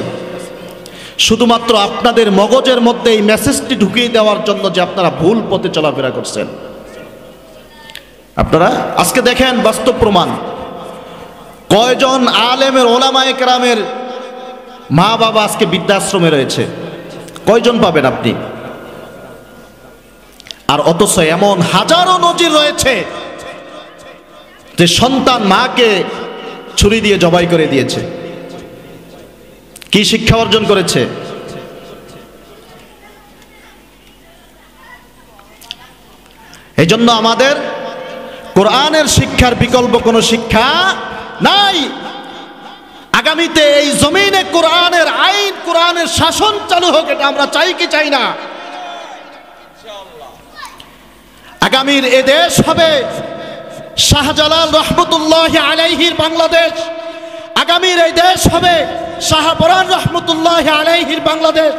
শুধুমাত্র আপনাদের মগজের মধ্যে এই মেসেজটি ঢুকিয়ে দেওয়ার জন্য যে আপনারা ভুল পথে চলাফেরা করছেন। আপনারা আজকে দেখেন বাস্তব প্রমাণ, কয়জন আলেমের ওলামায়ে কেরামের মা বাবা আজকে বৃদ্ধাশ্রমে রয়েছে, কয়জন পাবেন আপনি? আর অথচ এমন হাজারো নজির রয়েছে যে সন্তান মাকে ছুরি দিয়ে জবাই করে দিয়েছে। কি শিক্ষা অর্জন করেছে? এই জন্য আমাদের কোরআনের শিক্ষার বিকল্প কোনো শিক্ষা নাই। আগামীতে এই জমিনে কোরআনের আইন, কোরআনের শাসন চালু হোক, এটা আমরা চাই কি চাই না? আগামীর এ দেশ হবে শাহজালাল রহমতুল্লাহি আলাইহির বাংলাদেশ। আগামীর এই দেশ হবে শাহপরান রহমতুল্লাহি আলাইহির বাংলাদেশ।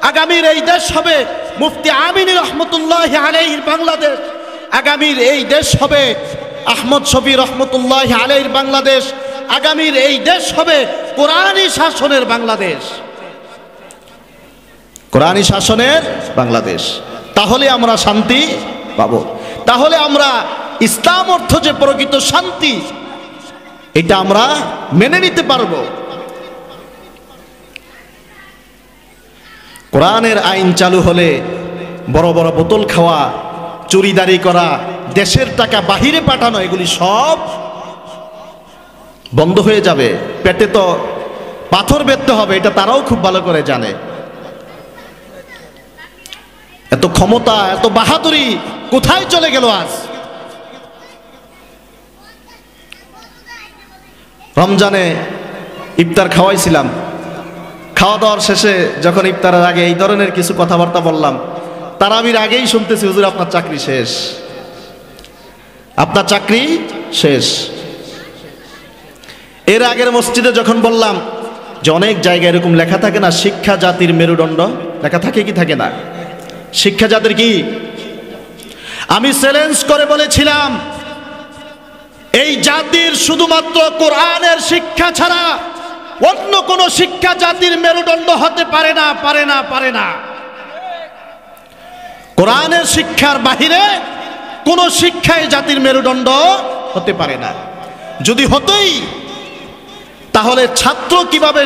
আগামীর এই দেশ হবে মুফতি আমিনী রহমতুল্লাহি আলাইহির বাংলাদেশ। আগামীর এই দেশ হবে আহমদ শফি রহমতুল্লাহি আলাইহির বাংলাদেশ। আগামীর এই দেশ হবে কোরআনী শাসনের বাংলাদেশ, কোরআনী শাসনের বাংলাদেশ। তাহলে আমরা শান্তি পাবো, তাহলে আমরা ইসলাম অর্থ যে প্রকৃত শান্তি এটা আমরা মেনে নিতে পারবো। কোরআনের আইন চালু হলে বড় বড় বোতল খাওয়া, চুরিদারি করা, দেশের টাকা বাহিরে পাঠানো, এগুলি সব বন্ধ হয়ে যাবে। পাথর বেঁধতে হবে, এটা তারাও খুব ভালো করে জানে। এত ক্ষমতা, এত বাহাদুরি কোথায় চলে গেল আজ? রমজানে ইফতার খাওয়াইছিলাম, খাওয়া দাওয়ার শেষে যখন ইফতারের আগে এই ধরনের কিছু কথাবার্তা বললাম, তারাবির আগেই শুনতেছি, হুজুর আপনার চাকরি শেষ, আপনার চাকরি শেষ। এর আগের মসজিদে যখন বললাম যে অনেক জায়গায় এরকম লেখা থাকে না, শিক্ষা জাতির মেরুদণ্ড, লেখা থাকে কি থাকে না? শিক্ষা জাতির কি? আমি চ্যালেঞ্জ করে বলেছিলাম এই জাতির শুধুমাত্র কোরআনের শিক্ষা ছাড়া অন্য কোন শিক্ষা জাতির মেরুদণ্ড হতে পারে না, পারে না, পারে না। কোরআনের শিক্ষার বাহিরে কোন শিক্ষাই জাতির মেরুদণ্ড হতে পারে না। যদি হতোই তাহলে ছাত্র কিভাবে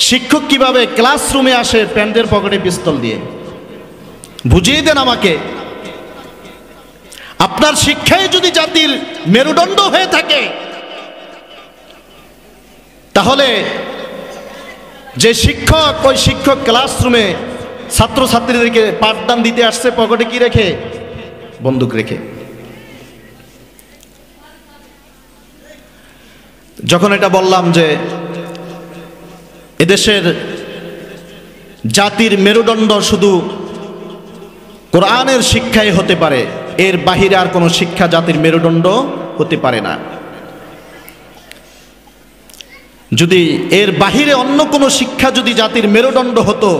শিক্ষক কিভাবে ক্লাসরুমে আসে প্যান্টের পকেটে পিস্তল দিয়ে? বুঝিয়ে দেন আমাকে। আপনার শিক্ষাই যদি জাতির মেরুদণ্ড হয়ে থাকে, তাহলে যে শিক্ষক, ওই শিক্ষক ক্লাসরুমে ছাত্রছাত্রীদেরকে পাঠদান দিতে আসছে পকেটে কি রেখে? বন্দুক রেখে। যখন এটা বললাম যে এদেশের জাতির মেরুদণ্ড শুধু কোরআনের শিক্ষাই হতে পারে, এর বাহিরে আর কোনো শিক্ষা জাতির মেরুদণ্ড হতে পারে না। যদি এর বাহিরে অন্য কোনো শিক্ষা যদি জাতির মেরুদণ্ড হতো,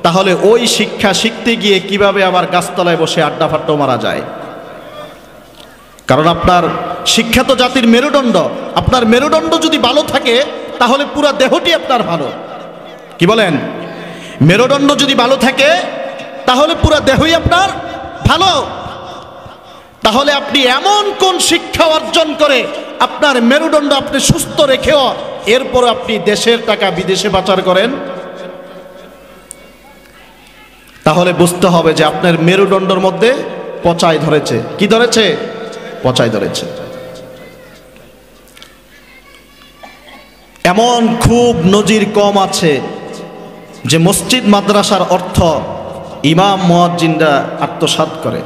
তাহলে ওই শিক্ষা শিখতে গিয়ে কিভাবে আবার গাছতলায় বসে আড্ডা ফাড্ডা মারা যায়। কারণ আপনার শিক্ষা তো জাতির মেরুদণ্ড। আপনার মেরুদণ্ড যদি ভালো থাকে তাহলে পুরো দেহটি আপনার ভালো। কি বলেন? মেরুদণ্ড যদি ভালো থাকে তাহলে পুরো দেহই আপনার ভালো। তাহলে আপনি এমন কোন শিক্ষা অর্জন করে আপনার মেরুদণ্ড আপনি সুস্থ রেখেও এরপর আপনি দেশের টাকা বিদেশে পাচার করেন? তাহলে বুঝতে হবে যে আপনার মেরুদণ্ডের মধ্যে পচাই ধরেছে। কি ধরেছে? পচাই ধরেছে। এমন খুব নজির কম আছে যে মসজিদ মাদ্রাসার অর্থ ইমাম মুয়াজ্জিনরা আত্মসাৎ করে।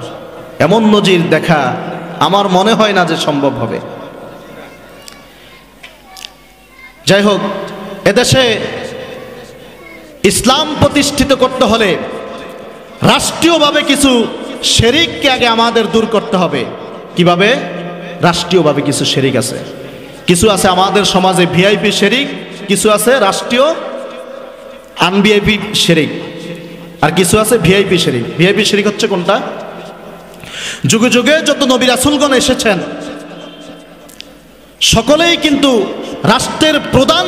এমন নজির দেখা আমার মনে হয় না যে সম্ভব হবে। যাই হোক, এদেশে ইসলাম প্রতিষ্ঠিত করতে হলে রাষ্ট্রীয়ভাবে কিছু শিরককে আগে আমাদের দূর করতে হবে। কিভাবে? রাষ্ট্রীয়ভাবে কিছু শিরক আছে। কিছু আছে আমাদের সমাজে ভিআইপি শিরক, কিছু আছে রাষ্ট্রীয় আনভিআইপি শিরক, আর কিছু আছে ভিআইপি শিরক। ভিআইপি শিরক হচ্ছে কোনটা? যুগে যুগে যত নবী রাসূলগণ এসেছেন সকলেই কিন্তু রাষ্ট্রের প্রধান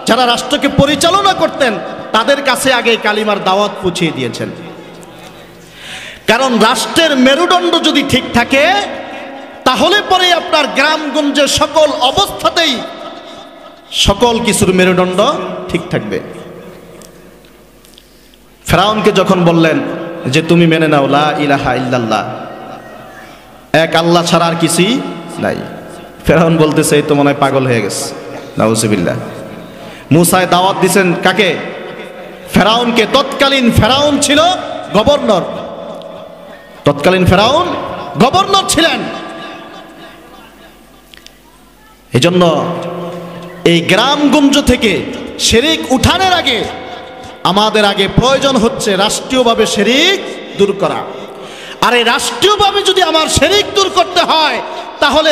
যারা রাষ্ট্রকে পরিচালনা করতেন তাদের কাছে আগে কালিমার দাওয়াত পৌঁছিয়ে দিয়েছেন। কারণ রাষ্ট্রের মেরুদণ্ড যদি ঠিক থাকে তাহলে পরে আপনার গ্রামগঞ্জের সকল অবস্থাতেই সকল কিছুর মেরুদণ্ড ঠিক থাকবে। ফেরাউনকে যখন বললেন যে তুমি মেনে নাও লা ইলাহা ইল্লাল্লাহ, এক আল্লাহ ছাড়া আর কিছুই নাই, ফেরাউন বলতেছে এই তো মনে হয় পাগল হয়ে গেছে। নাউজুবিল্লাহ। মুসায় দাওয়াত দিয়েছেন কাকে? ফেরাউনকে। তৎকালীন ফেরাউন ছিল গভর্নর। তৎকালীন ফেরাউন গভর্নর ছিলেন। এজন্য এই গ্রামগঞ্জ থেকে শিরক উঠানোর আগে আমাদের আগে প্রয়োজন হচ্ছে রাষ্ট্রীয়ভাবে শিরক দূর করা। আর এই রাষ্ট্রীয়ভাবে যদি আমার শিরক দূর করতে হয় তাহলে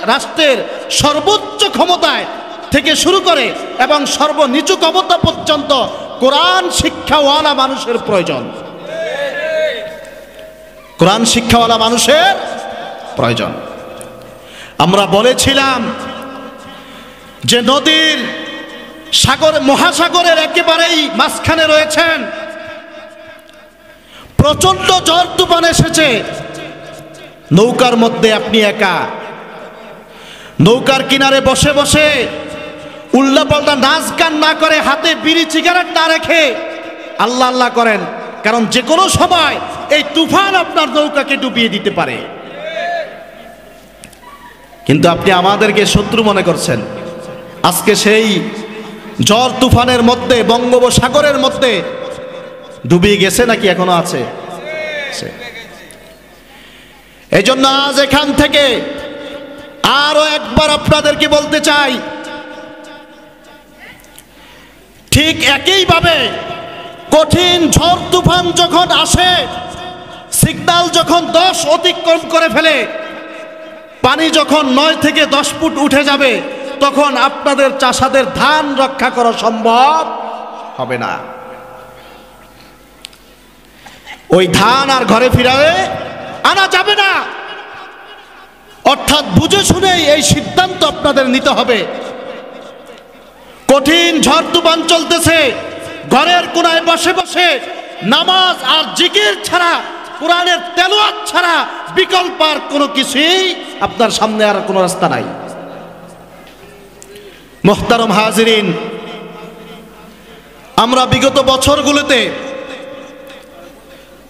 রাষ্ট্রের সর্বোচ্চ ক্ষমতায় থেকে শুরু করে এবং সর্বনিচু ক্ষমতা পর্যন্ত কোরআন শিক্ষাওয়ালা মানুষের প্রয়োজন। কোরআন শিক্ষাওয়ালা মানুষের প্রয়োজন। আমরা বলেছিলাম যে নদীর মহাসাগরের একেবারেই মাঝখানে রয়েছেন, প্রচন্ড ঝড় তুফান এসেছে, নৌকার মধ্যে আপনি একা, নৌকার কিনারে বসে বসে উল্লাপাল্টা নাচ গান না করে, হাতে বিড়ি সিগারেট না রেখে আল্লাহ আল্লাহ করেন। কারণ যে কোনো সময় এই তুফান আপনার নৌকাকে ডুবিয়ে দিতে পারে। কিন্তু আপনি আমাদেরকে শত্রু মনে করছেন, আজকে সেই ঝড় তুফানের মধ্যে বঙ্গোপসাগরের মধ্যে ডুবিয়ে গেছে নাকি এখনো আছে? এই জন্য আজ এখান থেকে আরো একবার আপনাদেরকে বলতে চাই, ঠিক একইভাবে কঠিন ঝড় তুফান যখন আসে, সিগন্যাল যখন 10 অতিক্রম করে ফেলে, পানি যখন 9 থেকে 10 ফুট উঠে যাবে, তখন আপনাদের চাষাদের ধান রক্ষা করা সম্ভব হবে না। ওই ধান আর ঘরে ফিরাবে আনা যাবে না। অর্থাৎ বুঝে শুনেই এই সিদ্ধান্ত আপনাদের নিতে হবে। কঠিন ঝড় তুফান চলতেছে, ঘরের কোনায় বসে বসে নামাজ আর জিকির ছাড়া, কোরআনের তেলাওয়াত ছাড়া বিকল্প আর কোনো কিছুই আপনার সামনে আর কোনো রাস্তা নাই। মুহতারাম হাজিরিন, আমরা বিগত বছরগুলোতে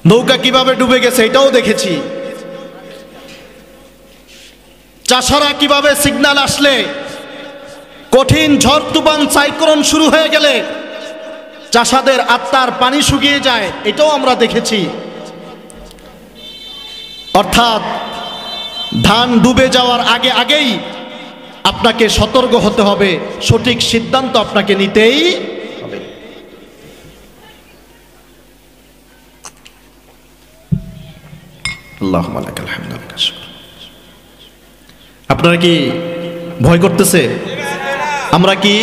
নৌকা কিভাবে ডুবে গেছে এটাও দেখেছি। চাষারা কিভাবে সিগন্যাল আসলে, কঠিন ঝড় তুফান সাইক্লোন শুরু হয়ে গেলে চাষাদের আত্মার পানি শুকিয়ে যায়, এটাও আমরা দেখেছি। অর্থাৎ ধান ডুবে যাওয়ার আগেই আপনাকে সতর্ক হতে হবে, সঠিক সিদ্ধান্ত আপনাকে নিতেই হবে। আল্লাহুম্মা লাকাল হামদু। আপনারা কি ভয় করতেছে? আমরা কি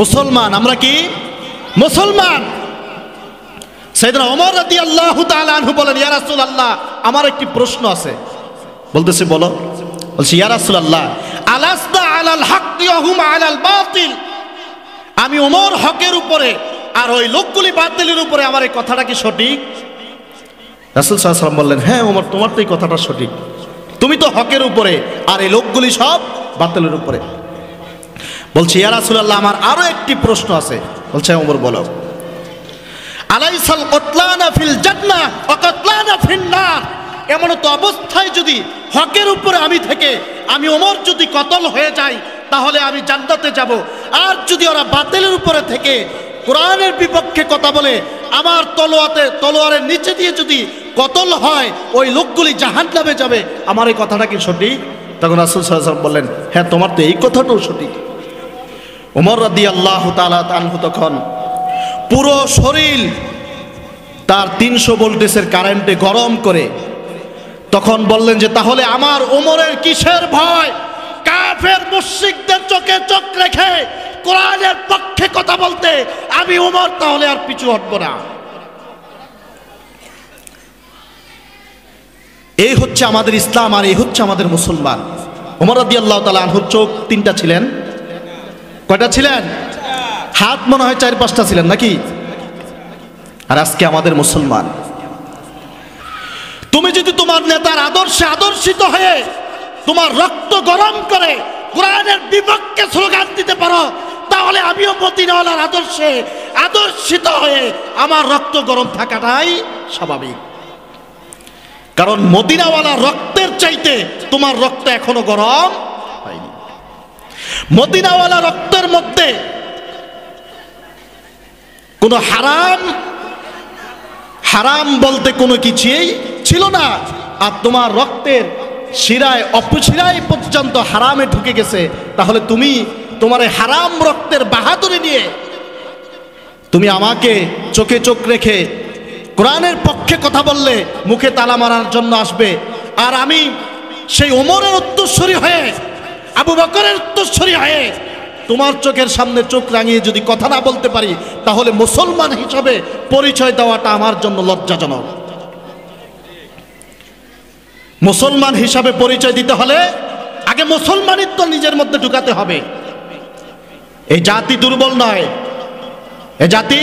মুসলমান? আমরা কি মুসলমান? সাইয়েদনা ওমর রাদিয়াল্লাহু তাআলা আনহু বলেন, ইয়া রাসূলুল্লাহ, আমার একটি প্রশ্ন আছে। বলতেছে বলো। বলছি, ইয়া রাসূলুল্লাহ, আলাসনা আলাল হাক্কি ওয়া হুম আলাল বাতিল। আমি ওমর হকের উপরে আর ওই লোকগুলি বাতিলের উপরে, আমার এই কথাটা কি সঠিক? রাসূল সাল্লাল্লাহু আলাইহি ওয়াসাল্লাম বললেন, হ্যাঁ ওমর, তোমার তো এই কথাটা সঠিক, তুমি তো হকের উপরে আর এই লোকগুলি সব বাতিলের উপরে। বলছি, ইয়া রাসূলুল্লাহ, আমার আরো একটি প্রশ্ন আছে। বলছে, ওমর বলো। আলাইসাল কতলানা ফিল জান্নাহ ওয়া কতলানা ফিন নার। এমন তো অবস্থায় যদি হকের উপরে আমি থেকে আমি ওমর যদি কতল হয়ে যাই, তাহলে আমি জান্নাতে যাব। আর যদি ওরা বাতিলের উপরে থেকে কোরআনের বিপক্ষে কথা বলে আমার তলোয়ারের নিচে দিয়ে যদি কতল হয়, ওই লোকগুলি জাহান্নামে যাবে। আমার এই কথাটা কি সঠিক? তখন রাসূল সাল্লাল্লাহু আলাইহি ওয়াসাল্লাম বললেন, হ্যাঁ তোমার তো এই কথাটাও সঠিক। ওমর রাদিয়াল্লাহু তাআলা আনহু তখন পুরো শরীর তার 300 ভোল্টেজের কারেন্টে গরম করে তখন বললেন যে, তাহলে আমার ওমরের কিসের ভয়? কাফের মুশরিকদের চোখে চোখ রেখে কোরআনের পক্ষে কথা বলতে আমি ওমর তাহলে আর পিছু হটব না। এই হচ্ছে আমাদের ইসলাম, আর এই হচ্ছে আমাদের মুসলমান। ওমর রাদিয়াল্লাহু তাআলা আনহুর চোখ 3টা ছিলেন। কয়টা ছিলেন? হাত মনে হয় 4-5টা ছিলেন নাকি? আর আজকে আমাদের মুসলমান, তুমি যদি তোমার নেতার আদর্শে আদর্শিত হয়ে তোমার রক্ত গরম করে কোরআনের বিপক্ষে স্লোগান দিতে পারো, তাহলে আমিও মদিনাওয়ালার আদর্শে আদর্শিত হয়ে আমার রক্ত গরম থাকাটাই স্বাভাবিক। কারণ মদিনাওয়ালার রক্তের চাইতে তোমার রক্ত এখনো গরম হয়নি। মদিনাওয়ালা রক্তের মধ্যে কোনো হারাম বলতে কোনো কিছুই ছিল না। আর তোমার রক্তের শিরায় অপশিরায় পর্যন্ত হারামে ঢুকে গেছে। তাহলে তুমি তোমার এই হারাম রক্তের বাহাদুরি নিয়ে তুমি আমাকে চোখে চোখ রেখে কোরআনের পক্ষে কথা বললে মুখে তালা মারার জন্য আসবে। আর আমি সেই ওমরের উত্তরসূরি হয়ে, আবু বকরের উত্তরসূরি হয়ে তোমার চোখের সামনে চোখ রাঙিয়ে যদি কথা না বলতে পারি, তাহলে মুসলমান হিসাবে পরিচয় দেওয়াটা আমার জন্য লজ্জাজনক। মুসলমান হিসাবে পরিচয় দিতে হলে আগে মুসলমানিত্ব নিজের মধ্যে ঢুকাতে হবে। এই জাতি দুর্বল নয়, এ জাতি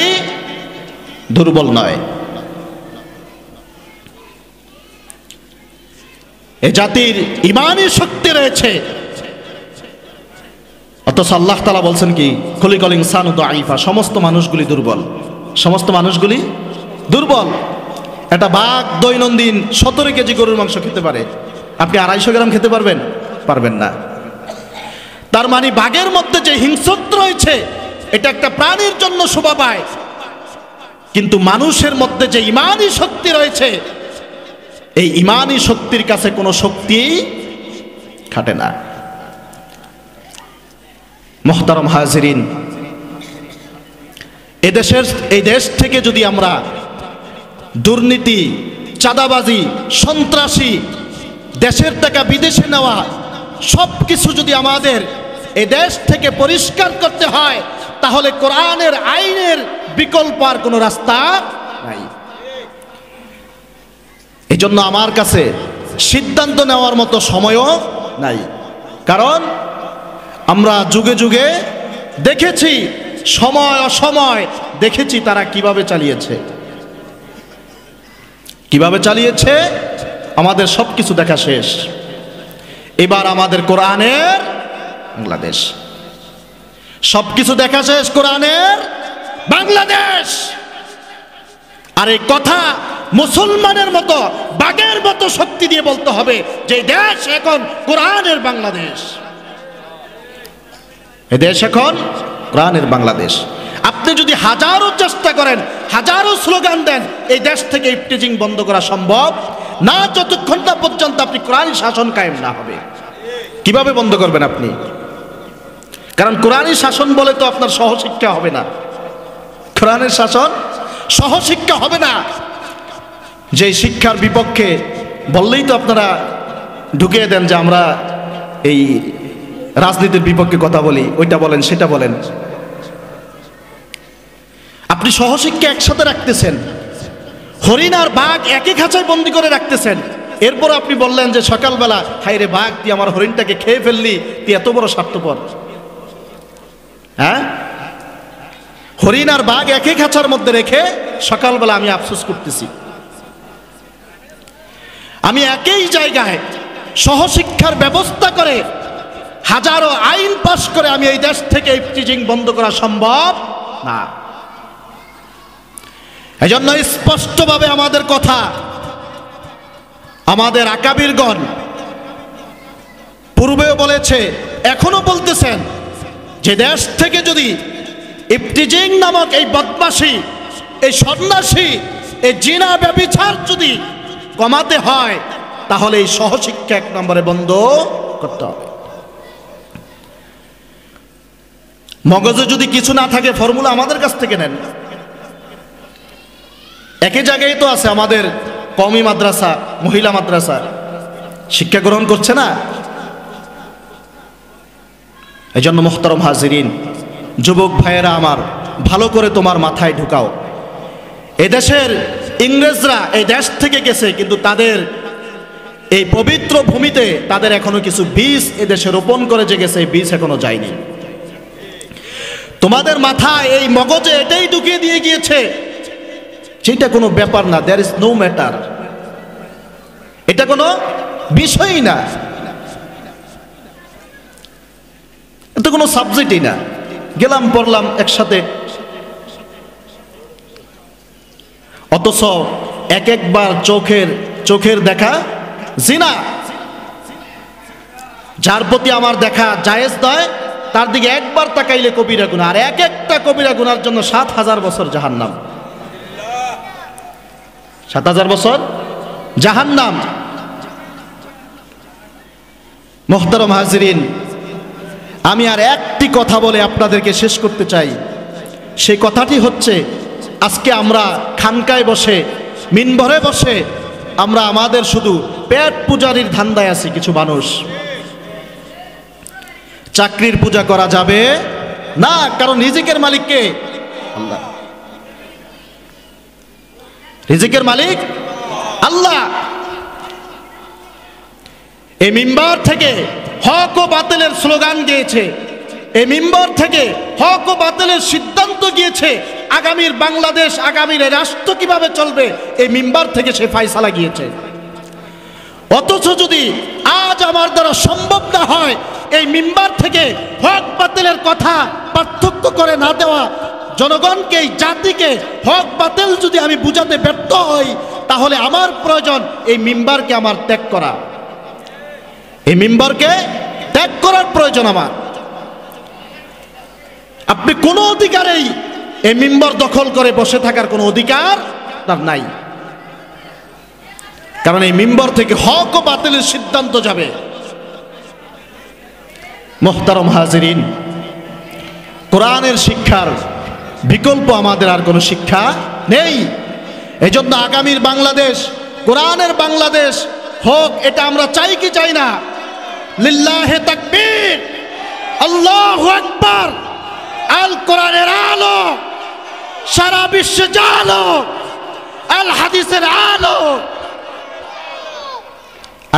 দুর্বল নয়। এ জাতির ঈমানী শক্তি রয়েছে। অথচ আল্লাহ তাআলা বলছেন কি, খুলিকাল ইনসানু দাঈফা, সমস্ত মানুষগুলি দুর্বল, সমস্ত মানুষগুলি দুর্বল। একটা বাঘ দৈনন্দিন 17 কেজি গরুর মাংস খেতে পারে, আপনি 250 গ্রাম খেতে পারবেন? পারবেন না। তার মানে বাঘের মধ্যে যে হিংস্রতা রয়েছে এটা একটা প্রাণীর জন্য শোভা পায়, কিন্তু মানুষের মধ্যে যে ঈমানী শক্তি রয়েছে এই ঈমানী শক্তির কাছে কোনো শক্তি খাটে না। মুহতারাম হাজিরিন, এই দেশ থেকে যদি আমরা দুর্নীতি, চাঁদাবাজি, সন্ত্রাসী, দেশের টাকা বিদেশে নেওয়া সব কিছু যদি আমাদের এই দেশ থেকে পরিষ্কার করতে হয়, তাহলে কোরআনের আইনের বিকল্প আর কোনো রাস্তা নাই। এই জন্য আমার কাছে সিদ্ধান্ত নেওয়ার মতো সময়ও নাই, কারণ আমরা যুগে যুগে দেখেছি, সময় অসময় দেখেছি তারা কিভাবে চালিয়েছে, আমাদের সব কিছু দেখা শেষ। এবার আমাদের কোরআনের বাংলাদেশ, সবকিছু দেখা শেষ, কোরআনের বাংলাদেশ। আর এই কথা মুসলমানের মতো বাঘের মতো শক্তি দিয়ে বলতে হবে যে দেশ এখন কোরআনের বাংলাদেশ, এই দেশ এখন কোরআনের বাংলাদেশ। আপনি যদি হাজারো চেষ্টা করেন, হাজারো স্লোগান দেন, এই দেশ থেকে ইফটিজিং বন্ধ করা সম্ভব না যতক্ষণ না পর্যন্ত আপনি কোরআন শাসন কায়েম না হবে। কিভাবে বন্ধ করবেন আপনি? কারণ কোরআনী শাসন বলে তো আপনার সহশিক্ষা হবে না, কোরআনের শাসন সহশিক্ষা হবে না। যে শিক্ষার বিপক্ষে বললেই তো আপনারা ঢুকিয়ে দেন যে আমরা এই রাজনীতির বিপক্ষে কথা বলি, ওইটা বলেন সেটা বলেন। আপনি সহশিক্ষা একসাথে রাখতেছেন, হরিণ আর বাঘ একই খাঁচায় বন্দি করে রাখতেছেন, এরপর আপনি বললেন যে সকালবেলা হায় রে বাঘ, তুই আমার হরিণটাকে খেয়ে ফেললি, তুই এত বড় স্বার্থপর। হ্যাঁ, হরিণ আর বাঘ একই খাঁচার মধ্যে রেখে সকালবেলা আমি আফসোস করতেছি। আমি একই জায়গায় সহশিক্ষার ব্যবস্থা করে হাজারো আইন পাশ করে আমি এই দেশ থেকে ইফটিজিং বন্ধ করা সম্ভব না। এজন্য স্পষ্টভাবে আমাদের কথা, আমাদের আকাবিরগণ পূর্বেও বলেছে, এখনো বলতেছেন যে দেশ থেকে যদি ইফটিজিং নামক এই বদমাশি, এই সন্ন্যাসী, এই জিনা ব্যভিচার যদি কমাতে হয় তাহলে এই সহশিক্ষা এক নম্বরে বন্ধ করতে হবে। মগজে যদি কিছু না থাকে ফর্মুলা আমাদের কাছ থেকে নেন। একই জায়গায় তো আছে আমাদের কওমি মাদ্রাসা, মহিলা মাদ্রাসা, শিক্ষা গ্রহণ করছে না। এই জন্য মুহতারাম হাজিরিন, যুবক ভাইয়েরা আমার, ভালো করে তোমার মাথায় ঢুকাও, এদেশের ইংরেজরা এই দেশ থেকে গেছে, কিন্তু তাদের এই পবিত্র ভূমিতে তাদের এখনো কিছু বীজ এদেশে রোপণ করে যে গেছে, এই বীজ এখনো যায়নি। তোমাদের মাথায় এই মগজে এটাই ঢুকিয়ে দিয়ে গিয়েছে যেটা কোনো ব্যাপার না, দেয়ার ইজ নো ম্যাটার, এটা কোনো বিষয়ই না, এটা কোনো সাবজেক্টই না, গেলাম পড়লাম একসাথে। অথচ এক একবার চোখের দেখা জিনা, যার প্রতি আমার দেখা জায়েজ নয় তার দিকে একবার তাকাইলে কবিরা গুনাহ, আর এক একটা কবিরা গুনার জন্য ৭,০০০ বছর জাহান্নাম, ৭,০০০ বছর জাহান্নাম। মুহতারাম হাজিরিন, আমি আর একটি কথা বলে আপনাদেরকে শেষ করতে চাই। সেই কথাটি হচ্ছে, আজকে আমরা খানকায় বসে, মিনবরে বসে আমরা আমাদের শুধু পেট পূজারির ধান্দায় আছি। কিছু মানুষ, চাকরির পূজা করা যাবে না, কারণ রিজিকের মালিক কে? আল্লাহ। রিজিকের মালিক আল্লাহ। এই মিম্বার থেকে হক ও বাতিলের স্লোগান গিয়েছে, এই মিম্বার থেকে হক ও বাতিলের সিদ্ধান্ত গিয়েছে, আগামীর বাংলাদেশ, আগামীর রাষ্ট্র কিভাবে চলবে এই মিম্বার থেকে সে ফয়সালা গিয়েছে। অথচ যদি আজ আমার দ্বারা সম্ভব না হয় এই মিম্বার থেকে হক বাতিলের কথা পার্থক্য করে না দেওয়া, জনগণকে, এই জাতিকে হক বাতিল যদি আমি বুঝাতে ব্যর্থ হই, তাহলে আমার প্রয়োজন এই মিম্বারকে আমার ত্যাগ করা, এই মিম্বারকে ত্যাগ করার প্রয়োজন আমার। আপনি কোনো অধিকারেই এই মিম্বর দখল করে বসে থাকার কোনো অধিকার তার নাই, কারণ এই মিম্বর থেকে হক ও বাতিলের সিদ্ধান্ত যাবে। মুহতারাম হাজিরিন, কোরআনের শিক্ষার বিকল্প আমাদের আর কোনো শিক্ষা নেই। এজন্য আগামীর বাংলাদেশ কোরআনের বাংলাদেশ হোক, এটা আমরা চাই কি চাই না? লিল্লাহে তাকবীর, আল্লাহু আকবার। আল কোরআনের আলো সারা বিশ্বে জালো, আল হাদিসের আলো।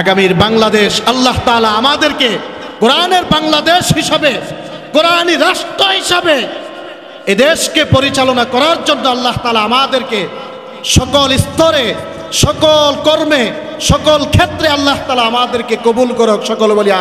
আগামীর বাংলাদেশ আল্লাহ তাআলা আমাদেরকে কোরআনের বাংলাদেশ হিসাবে, কোরআনী রাষ্ট্র হিসাবে এদেশকে পরিচালনা করার জন্য আল্লাহ তাআলা আমাদেরকে সকল স্তরে, সকল কর্মে, সকল ক্ষেত্রে আল্লাহ তাআলা আমাদেরকে কবুল করুক। সকল বলি